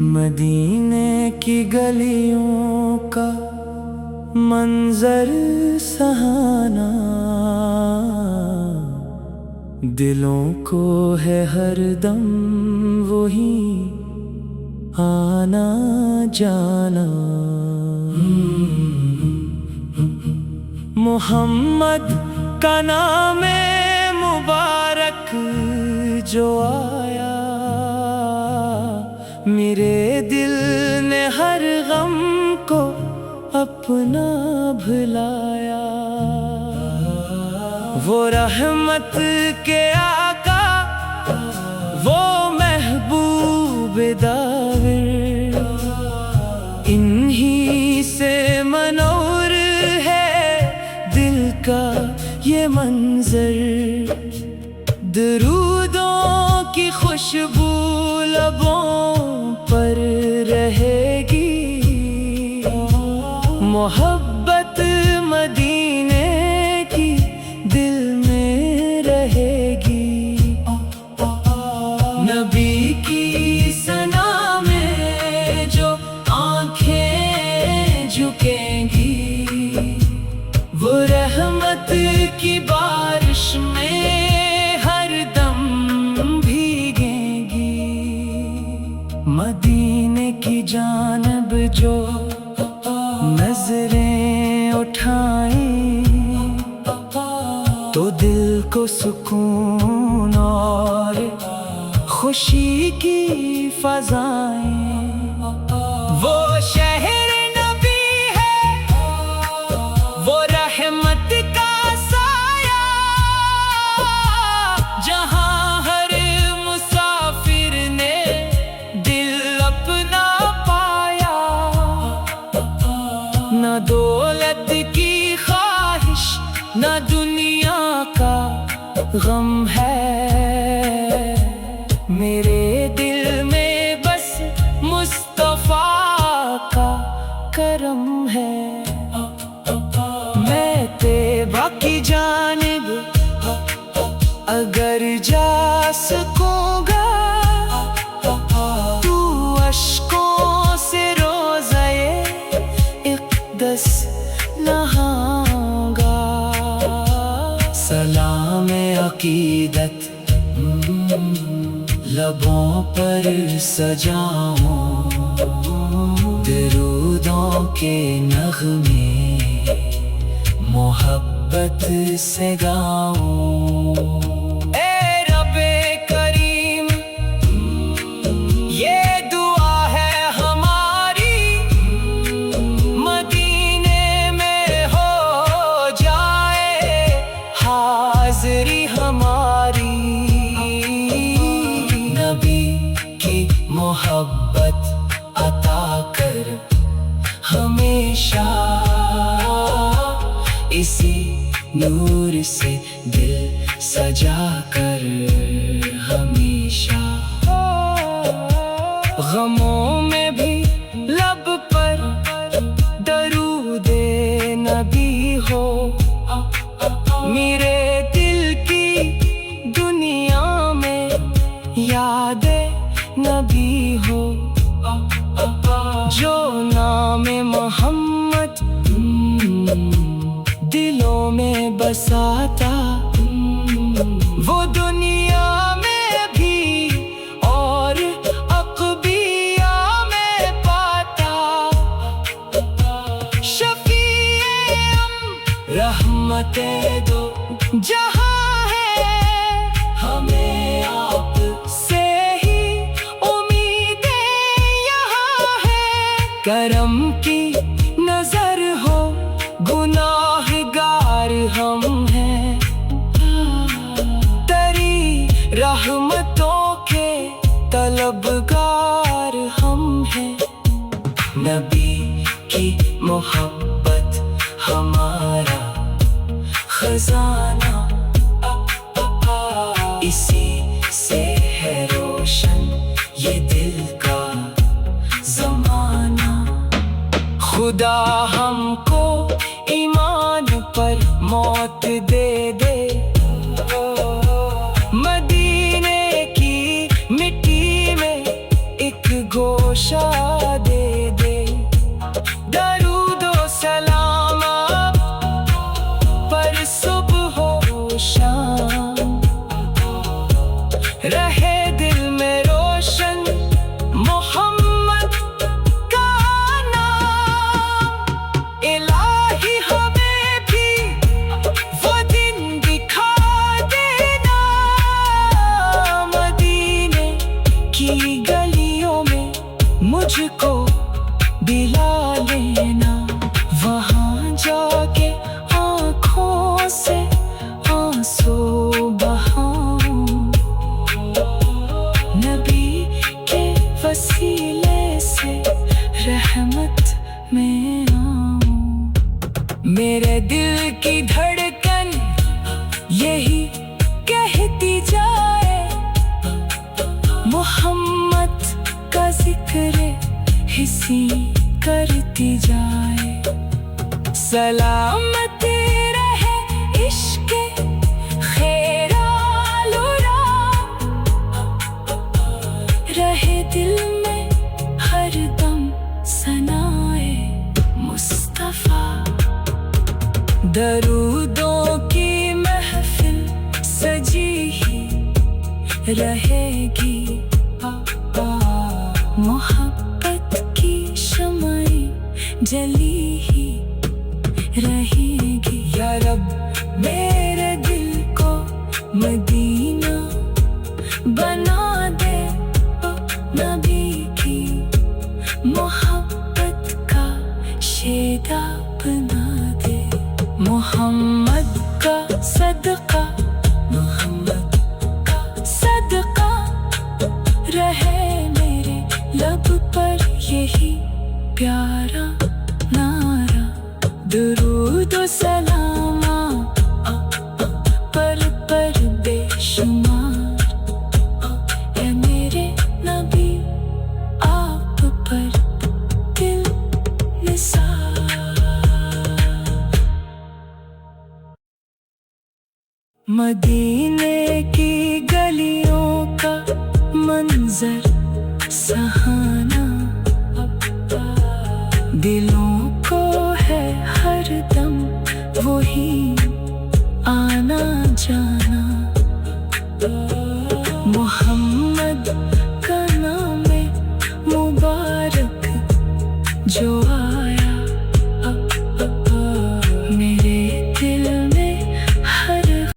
مدینے کی گلیوں کا منظر سہانا دلوں کو ہے ہر دم وہی آنا جانا۔ محمد کا نام مبارک جو آیا، میرے دل نے ہر غم کو اپنا بھلایا۔ وہ رحمت کے آقا، وہ محبوب داور، انہی سے منور ہے دل کا یہ منظر۔ درودوں کی خوشبو لبوں پر رہے گی، محبت مدینے کی دل میں رہے گی۔ نبی کی ثنا میں جو آنکھیں جھکیں گی، وہ رحمت کی بارش میں ہر دم بھیگیں گی۔ مدینے کی جانب جو نظریں اٹھائیں تو دل کو سکون اور خوشی کی فضائیں۔ وہ شہر نبی ہے، وہ رحمت کا سایہ، جہاں ہر مسافر نے دل اپنا پایا۔ نہ دولت کی خواہش، نہ دنیا کا غم ہے، میرے دل میں بس مصطفیٰ کا کرم ہے۔ میں طیبہ کی جانب اگر جا سکوں گا، تو اشکوں سے روزہ اقدس نہاؤں گا۔ سلام عقیدت لبوں پر سجاؤں، درودوں کے نغمے محبت سے گاؤں۔ اے رب کریم، یہ دعا ہے ہماری، مدینے میں ہو جائے حاضری ہماری۔ نبی کی محبت عطا کر ہمیشہ، اسی نور سے دل سجا کر ہمیشہ۔ غموں میں بھی لب پر درود نبی ہو، میرے دل کی دنیا میں یاد نبی ہو۔ جو نام محمد دلوں میں بساتا، وہ دنیا میں بھی اور عقبیہ میں پاتا۔ شفیع رحمت دو جہاں ہے، ہمیں آپ سے ہی امیدیں یہاں ہے۔ کرم کی نظر ہو، گناہ گار ہم ہیں، تری رحمتوں کے طلبگار ہم ہیں۔ نبی کی محبت ہمارا خزانہ، اسی سے ہے روشن یہ دل کا زمانہ۔ خدا ہم کو ایمان پر موت دے دے، مجھ کو بلا لینا، وہاں جا کے آنکھوں سے آنسو بہاؤں، نبی کے وسیلے سے رحمت میں آؤں۔ میرے دل کی دھڑکن یہی کہتی جائے، محمد کا ذکر حسی کرتی جائے، سلامتی رہے عشق خیر آلورا، رہے دل میں ہر دم ثنائے مصطفیٰ، درودوں کی محفل سجی ہی رہے گی، محبت کی شمعیں جلی ہی رہے گی۔ یا رب میرے دل کو مدینہ بنا دے، نبی کی محبت کا شیدا بنا دے، محمد کا صدقہ، محمد کا صدقہ رہے میرے لب پر یہی پیارا نعرہ، درود و سلام پر بے شمار، اے میرے نبی آپ پر دل نثار۔ مدینے کی گلیوں کا منظر سہانا، دل